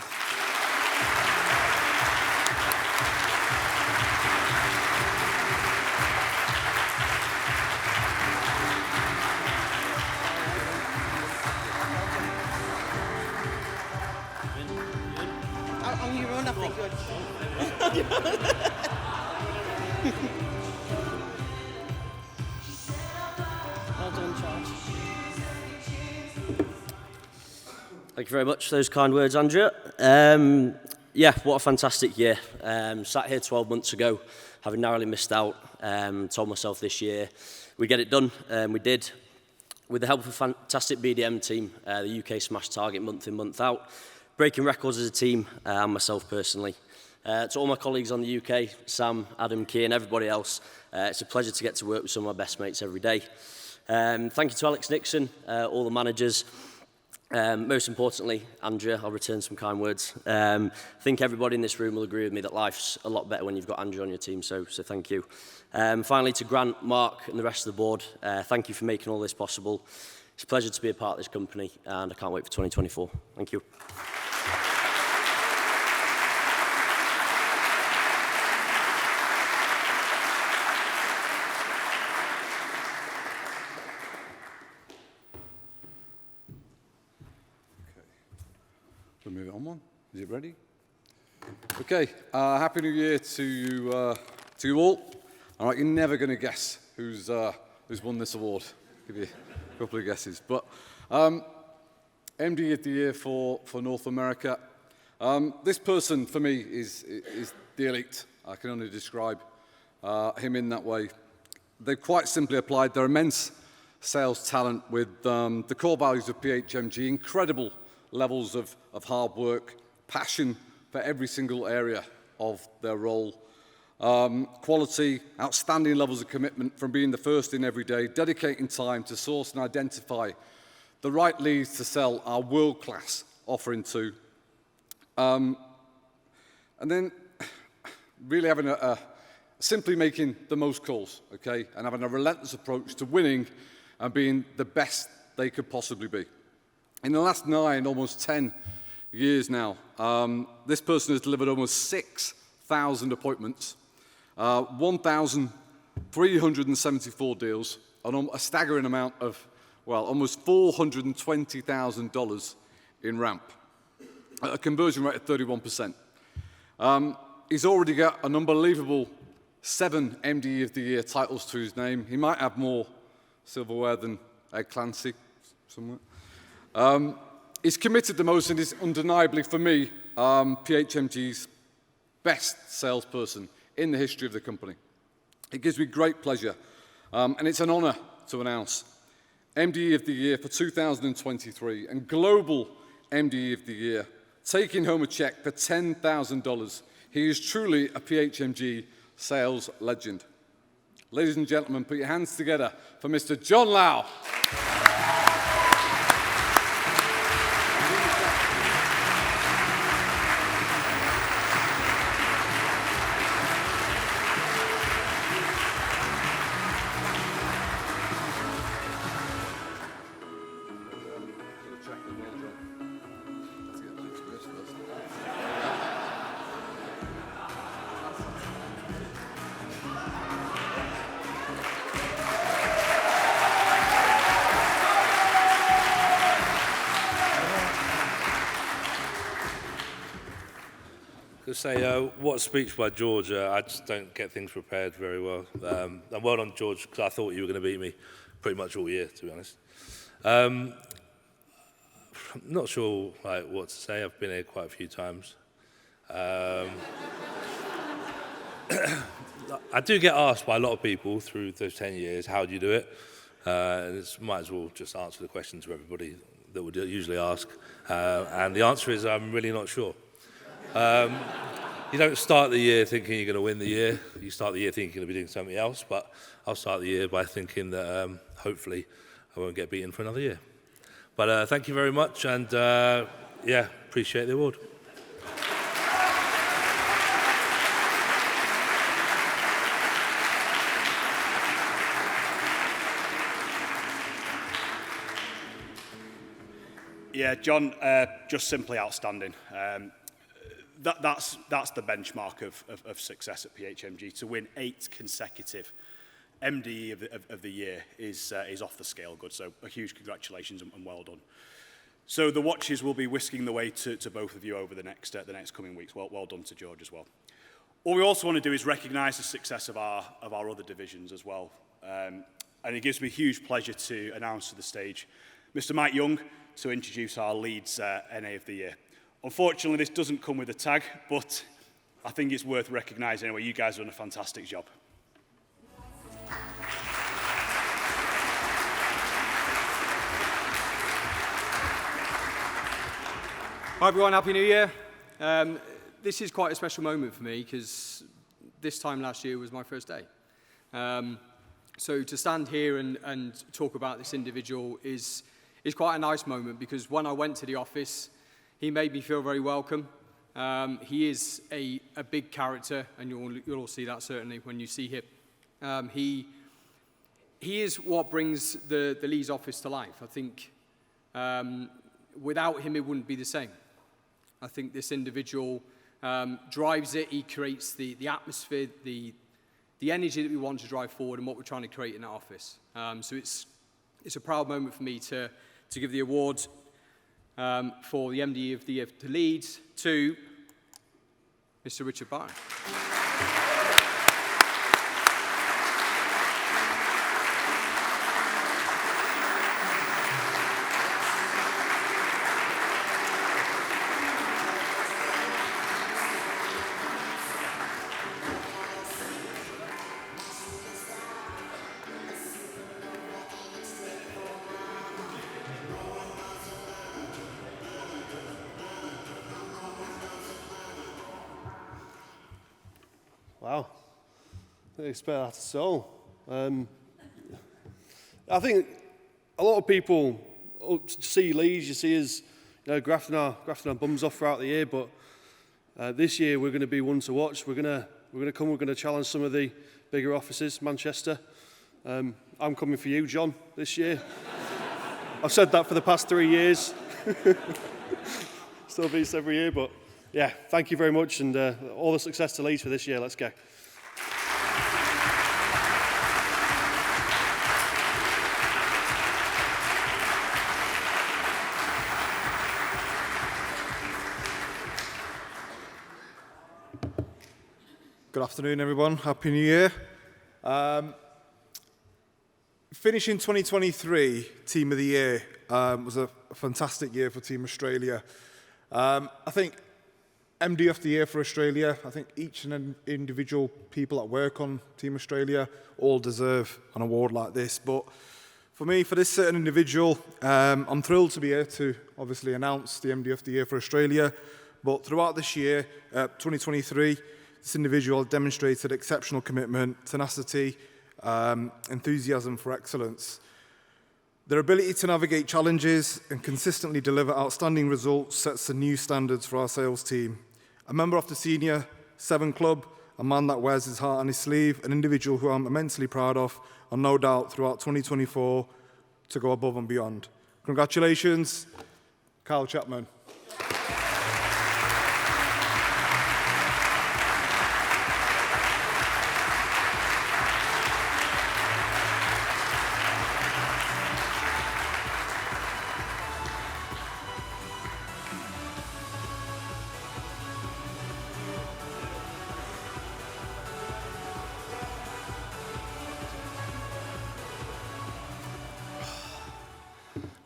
On your own, I think good. Well done, George. Thank you very much for those kind words, Andrea. Yeah, what a fantastic year. Sat here 12 months ago, having narrowly missed out. Told myself this year we'd get it done, we did. With the help of a fantastic BDM team, the UK smashed target month in, month out, breaking records as a team and myself personally. To all my colleagues on the UK, Sam, Adam, Kean, everybody else, it's a pleasure to get to work with some of my best mates every day. Thank you to Alex Nixon, all the managers. Most importantly, Andrea, I'll return some kind words. I think everybody in this room will agree with me that life's a lot better when you've got Andrea on your team, so thank you. Finally, to Grant, Mark and the rest of the board, thank you for making all this possible. It's a pleasure to be a part of this company, and I can't wait for 2024. Thank you. We'll move it on one. Is it ready? Okay. Happy New Year to you all. All right, you're never going to guess who's won this award. I'll give you a couple of guesses. But MD of the Year for North America. This person for me is the elite. I can only describe him in that way. They've quite simply applied their immense sales talent with the core values of PHMG, incredible levels of hard work, passion for every single area of their role, quality, outstanding levels of commitment from being the first in every day, dedicating time to source and identify the right leads to sell our world-class offering to, and then really having simply making the most calls, okay, and having a relentless approach to winning and being the best they could possibly be. In the last 9, almost 10 years now, this person has delivered almost 6,000 appointments, 1,374 deals, and a staggering amount of, well, almost $420,000 in ramp, at a conversion rate of 31%. He's already got an unbelievable 7 MDE of the Year titles to his name. He might have more silverware than Ed Clancy somewhere. He's committed the most and is undeniably, for me, PHMG's best salesperson in the history of the company. It gives me great pleasure, and it's an honour to announce MDE of the Year for 2023 and Global MDE of the Year, taking home a cheque for $10,000. He is truly a PHMG sales legend. Ladies and gentlemen, put your hands together for Mr. John Lau. just say, what speech by George? I just don't get things prepared very well. And well done, George, because I thought you were going to beat me pretty much all year, to be honest. I'm not sure what to say. I've been here quite a few times. I do get asked by a lot of people through those 10 years, how do you do it? And might as well just answer the question to everybody that would usually ask. And the answer is, I'm really not sure. You don't start the year thinking you're going to win the year. You start the year thinking you're going to be doing something else. But I'll start the year by thinking that hopefully I won't get beaten for another year. But thank you very much, and yeah, appreciate the award. Yeah, John, just simply outstanding. That's the benchmark of success at PHMG. To win 8 consecutive MDE of the year is off the scale good. So a huge congratulations and well done. So the watches will be whisking the way to both of you over the next coming weeks. Well done to George as well. What we also want to do is recognise the success of our other divisions as well. And it gives me huge pleasure to announce to the stage Mr. Mike Young to introduce our Leeds NA of the Year. Unfortunately, this doesn't come with a tag, but I think it's worth recognising anyway. You guys have done a fantastic job. Hi everyone, Happy New Year. This is quite a special moment for me because this time last year was my first day. So to stand here and talk about this individual is quite a nice moment because when I went to the office, he made me feel very welcome. He is a big character, and you'll all see that certainly when you see him. He is what brings the Leeds office to life. I think without him, it wouldn't be the same. I think this individual drives it. He creates the atmosphere, the energy that we want to drive forward and what we're trying to create in our office. So it's a proud moment for me to give the award for the MD of the Year to Leeds to Mr. Richard Barton. Wow, I didn't expect that at all. I think a lot of people see Leeds, you see us, grafting our bums off throughout the year, but this year we're going to be one to watch. We're going to challenge some of the bigger offices, Manchester. I'm coming for you, John, this year. I've said that for the past 3 years. Still beats every year, but yeah, thank you very much, and all the success to Leeds for this year. Let's go. Good afternoon, everyone. Happy New Year. Finishing 2023 Team of the Year was a fantastic year for Team Australia. I think MD of the Year for Australia, I think each and individual people that work on Team Australia all deserve an award like this. But for me, for this certain individual, I'm thrilled to be here to obviously announce the MD of the Year for Australia. But throughout this year, 2023, this individual demonstrated exceptional commitment, tenacity, enthusiasm for excellence. Their ability to navigate challenges and consistently deliver outstanding results sets the new standards for our sales team. A member of the Senior 7 Club, a man that wears his heart on his sleeve, an individual who I'm immensely proud of, and no doubt throughout 2024 to go above and beyond. Congratulations, Kyle Chapman.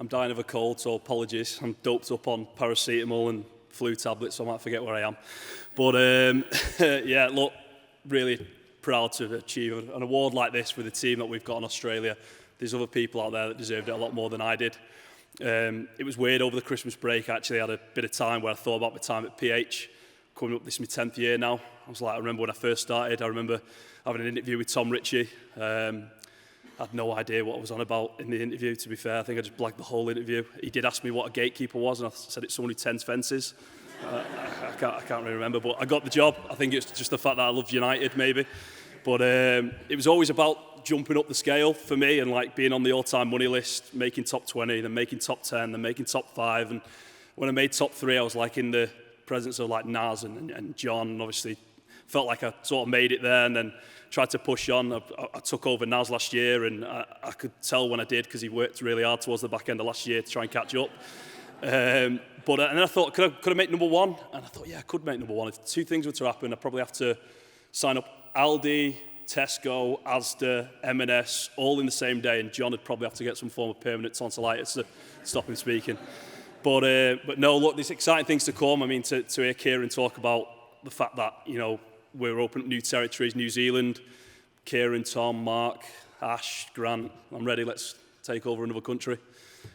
I'm dying of a cold, so apologies. I'm doped up on paracetamol and flu tablets, so I might forget where I am. But yeah, look, really proud to achieve an award like this with the team that we've got in Australia. There's other people out there that deserved it a lot more than I did. It was weird over the Christmas break. Actually, I had a bit of time where I thought about my time at PH. Coming up, this is my 10th year now. I remember when I first started, I remember having an interview with Tom Ritchie. I had no idea what I was on about in the interview, to be fair. I think I just blagged the whole interview. He did ask me what a gatekeeper was, and I said it's someone who tends fences. I can't really remember, but I got the job. I think it's just the fact that I loved United, maybe. But it was always about jumping up the scale for me and like being on the all-time money list, making top 20, then making top 10, then making top 5. And when I made top 3, I was like in the presence of like Naz and John, and obviously felt like I sort of made it there, and then tried to push on. I took over Naz last year, and I could tell when I did because he worked really hard towards the back end of last year to try and catch up. And then I thought, could I make number 1? And I thought, yeah, I could make number 1. If 2 things were to happen, I'd probably have to sign up Aldi, Tesco, Asda, M&S, all in the same day, and John would probably have to get some form of permanent tonsillitis to stop him speaking. But no, look, there's exciting things to come. I mean, to hear Kieran talk about the fact that, you know, we're opening new territories, New Zealand, Kieran, Tom, Mark, Ash, Grant, I'm ready, let's take over another country.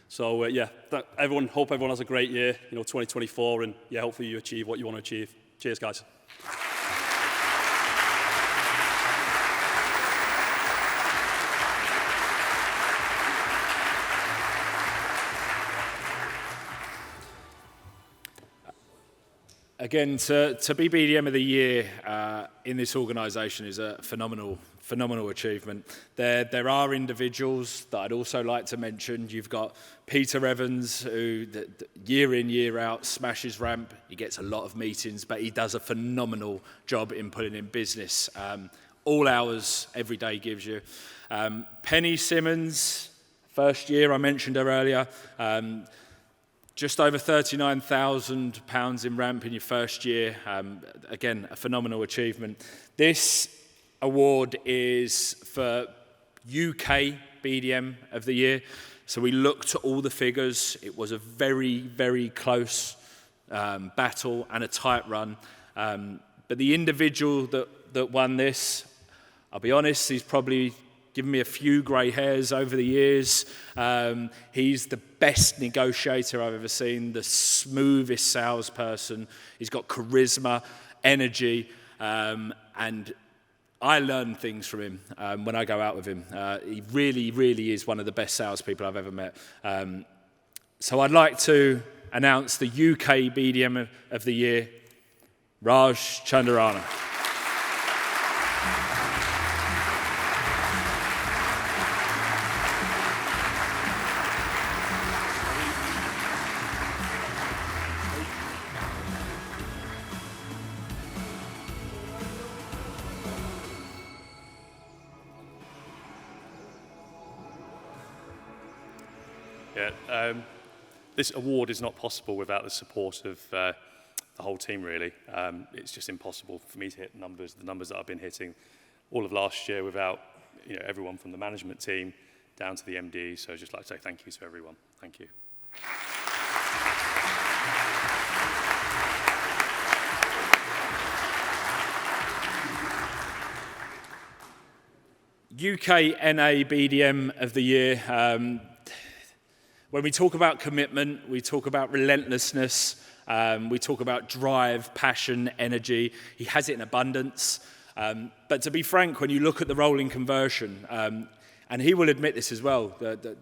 So, yeah, hope everyone has a great year, 2024, and yeah, hopefully you achieve what you want to achieve. Cheers, guys. Again, to be BDM of the Year in this organisation is a phenomenal achievement. There are individuals that I'd also like to mention. You've got Peter Evans, who year in, year out smashes ramp. He gets a lot of meetings, but he does a phenomenal job in putting in business. All hours, every day gives you. Penny Simmons, first year, I mentioned her earlier. Just over £39,000 in ramp in your first year. Again, a phenomenal achievement. This award is for UK BDM of the Year. So we looked at all the figures. It was a very, very close battle and a tight run. But the individual that won this, I'll be honest, he's probably given me a few grey hairs over the years. He's the best negotiator I've ever seen, the smoothest salesperson. He's got charisma, energy, and I learn things from him when I go out with him. He really, really is one of the best salespeople I've ever met. So I'd like to announce the UK BDM of the Year, Raj Chandarana. This award is not possible without the support of the whole team, really. It's just impossible for me to hit the numbers that I've been hitting all of last year without everyone from the management team down to the MD. So I'd just like to say thank you to everyone. Thank you. UK NA BDM of the Year. When we talk about commitment, we talk about relentlessness, we talk about drive, passion, energy. He has it in abundance. But to be frank, when you look at the rolling conversion, and he will admit this as well, that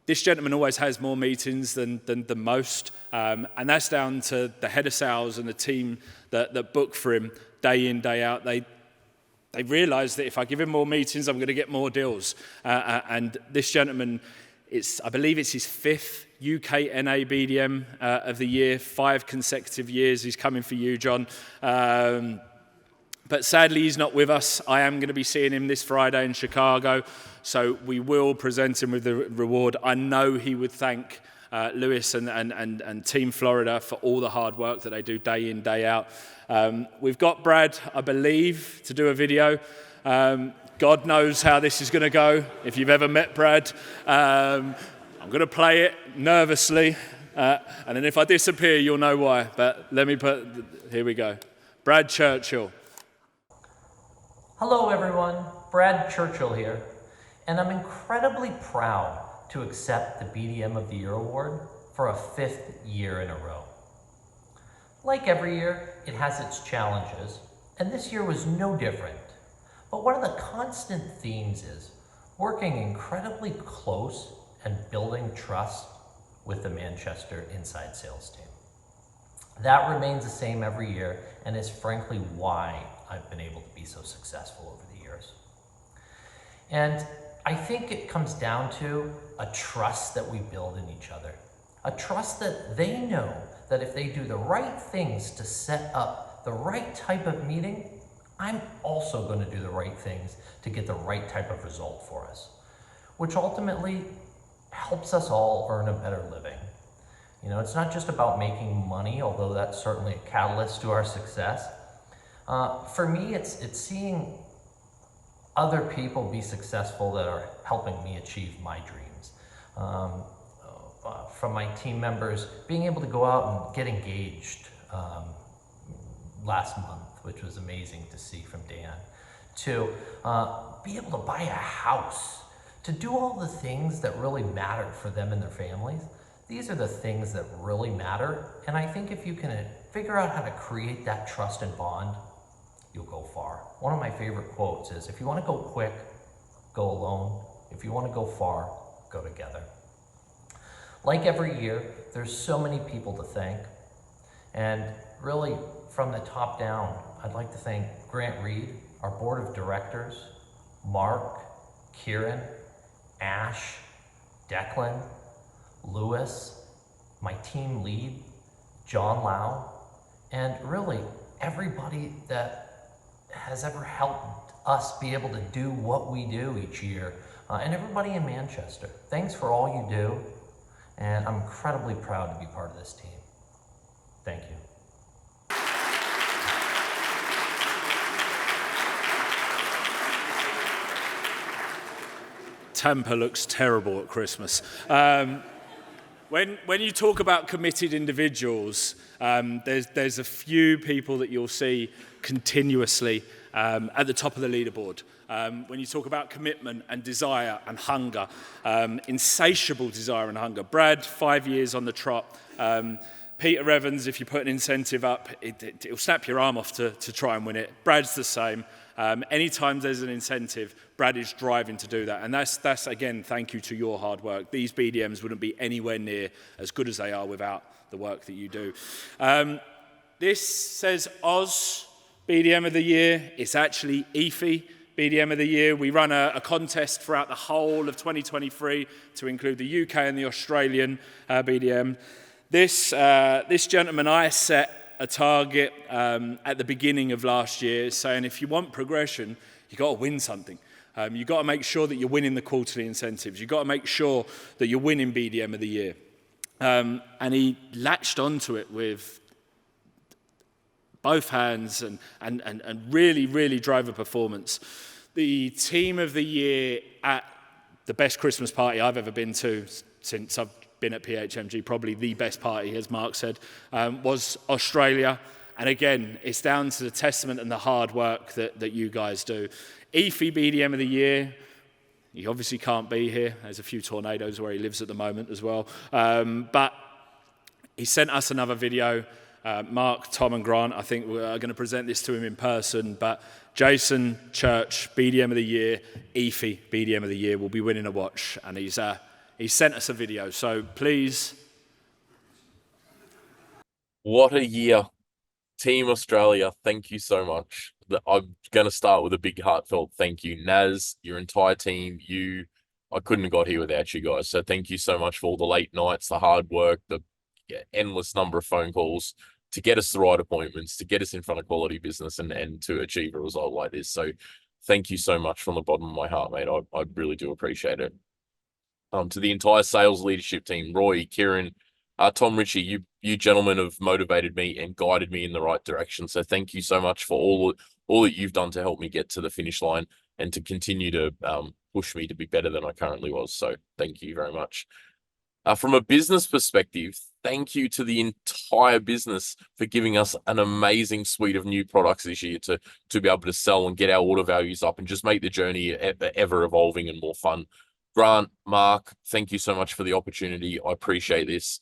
this gentleman always has more meetings than most, and that's down to the head of sales and the team that book for him day in, day out. They realise that if I give him more meetings, I'm going to get more deals. And this gentleman, I believe it's his 5th UK NA BDM of the year, 5 consecutive years. He's coming for you, John. But sadly, he's not with us. I am going to be seeing him this Friday in Chicago, so we will present him with the reward. I know he would thank Lewis and Team Florida for all the hard work that they do day in, day out. We've got Brad, I believe, to do a video. God knows how this is going to go, if you've ever met Brad. I'm going to play it nervously, and then if I disappear, you'll know why. But here we go. Brad Churchill. Hello everyone, Brad Churchill here, and I'm incredibly proud to accept the BDM of the Year award for a 5th year in a row. Like every year, it has its challenges, and this year was no different. But one of the constant themes is working incredibly close and building trust with the Manchester inside sales team. That remains the same every year and is frankly why I've been able to be so successful over the years. And I think it comes down to a trust that we build in each other. A trust that they know that if they do the right things to set up the right type of meeting, I'm also going to do the right things to get the right type of result for us, which ultimately helps us all earn a better living. You know, it's not just about making money, although that's certainly a catalyst to our success. For me, it's seeing other people be successful that are helping me achieve my dreams. From my team members, being able to go out and get engaged last month, which was amazing to see from Dan, to be able to buy a house, to do all the things that really matter for them and their families. These are the things that really matter, and I think if you can figure out how to create that trust and bond, you'll go far. One of my favorite quotes is, if you want to go quick, go alone. If you want to go far, go together. Like every year, there's so many people to thank, and really from the top down, I'd like to thank Grant Reed, our board of directors, Mark, Kieran, Ash, Declan, Lewis, my team lead, John Lau, and really everybody that has ever helped us be able to do what we do each year, and everybody in Manchester. Thanks for all you do, and I'm incredibly proud to be part of this team. Thank you. Tampa looks terrible at Christmas. When you talk about committed individuals, there's a few people that you'll see continuously at the top of the leaderboard. When you talk about commitment and desire and hunger, insatiable desire and hunger. Brad, 5 years on the trot. Peter Evans, if you put an incentive up, it'll snap your arm off to try and win it. Brad's the same. Anytime there's an incentive, Brad is driving to do that. And that's again, thank you to your hard work. These BDMs wouldn't be anywhere near as good as they are without the work that you do. This says Oz BDM of the Year. It's actually EFI BDM of the Year. We run a contest throughout the whole of 2023 to include the UK and the Australian BDM. This gentleman, I set a target at the beginning of last year saying if you want progression, you've got to win something. You've got to make sure that you're winning the quarterly incentives. You've got to make sure that you're winning BDM of the Year. And he latched onto it with both hands and really, really drove a performance. The team of the year at the best Christmas party I've ever been to since I've been at PHMG, probably the best party, as Mark said, was Australia. And again, it's down to the testament and the hard work that you guys do. EFI BDM of the Year, he obviously can't be here. There's a few tornadoes where he lives at the moment as well. But he sent us another video. Mark, Tom and Grant, I think we're going to present this to him in person. But Jason Church, BDM of the Year, EFI BDM of the Year, will be winning a watch. And he sent us a video, so please. What a year. Team Australia, thank you so much. I'm going to start with a big heartfelt thank you. Naz, your entire team, I couldn't have got here without you guys. So thank you so much for all the late nights, the hard work, the endless number of phone calls to get us the right appointments, to get us in front of quality business and to achieve a result like this. So thank you so much from the bottom of my heart, mate. I really do appreciate it. To the entire sales leadership team, Roy, Kieran, Tom Ritchie, you gentlemen have motivated me and guided me in the right direction. So thank you so much for all that you've done to help me get to the finish line and to continue to push me to be better than I currently was. So thank you very much. From a business perspective, thank you to the entire business for giving us an amazing suite of new products this year to be able to sell and get our order values up and just make the journey ever evolving and more fun. Grant, Mark, thank you so much for the opportunity. I appreciate this.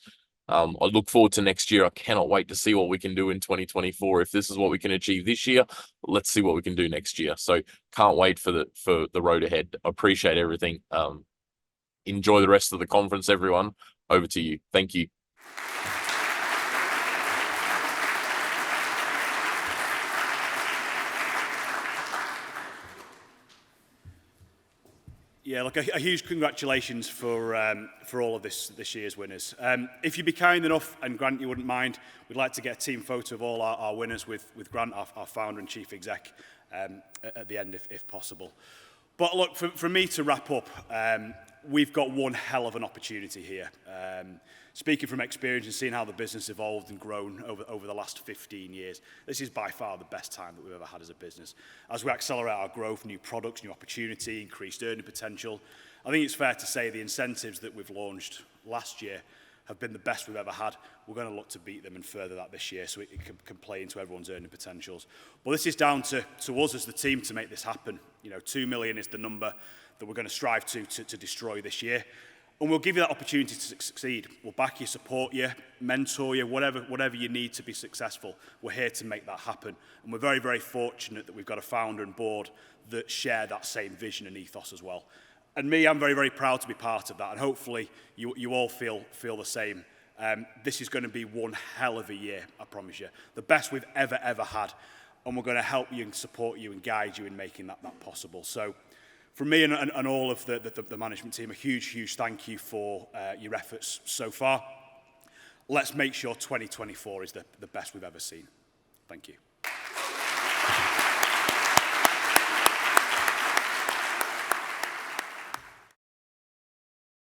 I look forward to next year. I cannot wait to see what we can do in 2024. If this is what we can achieve this year, let's see what we can do next year. So can't wait for the road ahead. I appreciate everything. Enjoy the rest of the conference, everyone. Over to you. Thank you. Yeah, look, a huge congratulations for all of this year's winners. If you'd be kind enough, and Grant, you wouldn't mind, we'd like to get a team photo of all our winners with Grant, our founder and chief exec, at the end, if possible. But look, for me to wrap up, we've got one hell of an opportunity here. Speaking from experience and seeing how the business evolved and grown over the last 15 years, this is by far the best time that we've ever had as a business. As we accelerate our growth, new products, new opportunity, increased earning potential, I think it's fair to say the incentives that we've launched last year have been the best we've ever had. We're going to look to beat them and further that this year so it can play into everyone's earning potentials. But this is down to us as the team to make this happen. You know, 2 million is the number that we're going to strive to destroy this year. And we'll give you that opportunity to succeed. We'll back you, support you, mentor you, whatever you need to be successful. We're here to make that happen. And we're very, very fortunate that we've got a founder and board that share that same vision and ethos as well. And me, I'm very, very proud to be part of that. And hopefully you all feel the same. This is going to be one hell of a year, I promise you. The best we've ever had. And we're going to help you and support you and guide you in making that possible. So from me and all of the management team, a huge thank you for your efforts so far. Let's make sure 2024 is the best we've ever seen. Thank you.